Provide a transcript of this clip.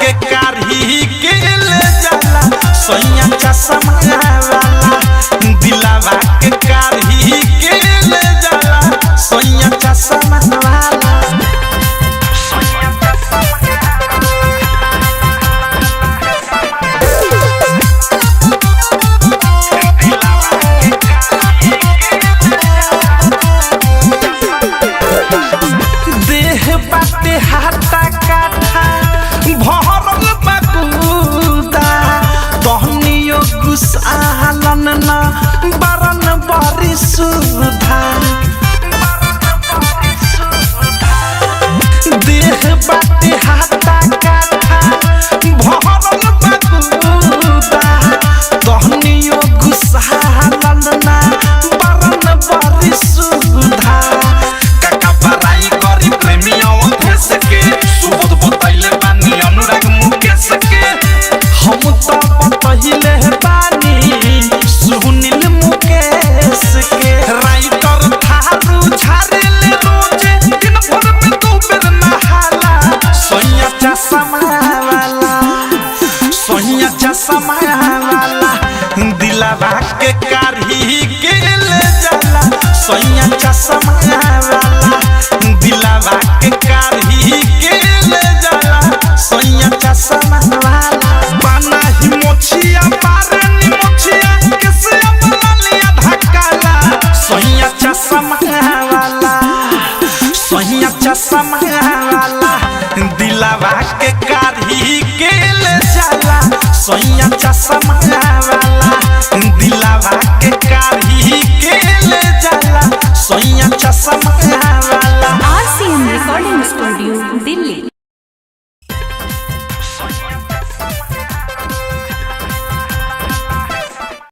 के कारही के ले जाला सोया चश्मा वाला दिलावा के कारही के ले जाला सोया चश्मा वाला देह बाटे हाथा काठा भरल बकुदा तहनियो कुसालन न बरन बरी सुधा देह बाटे हाथा काठा भरल बकुदा तहनियो कुसालन न बरन बरी सुधा पहिले बानी सुनील मुकेश के राइटर थारू झारेले रोजे दिन भर में दो बेर नहाला सोया चश्मा वाला दिलावा के कारही के ले जाला सोया चश्मा वाला दिलावा के कारही के ले जाला सोया चश्मा वाला पाना ही मोछिया पारे नी मोछिया किसे अपना लिया धक्काला सोया चश्मा वाला दिलावा के कारही के ले जाला सोया चश्मा वाला दिलावा के कारही के ले जाला सोया चश्मा वाला। RCM Recording Studio, Delhi।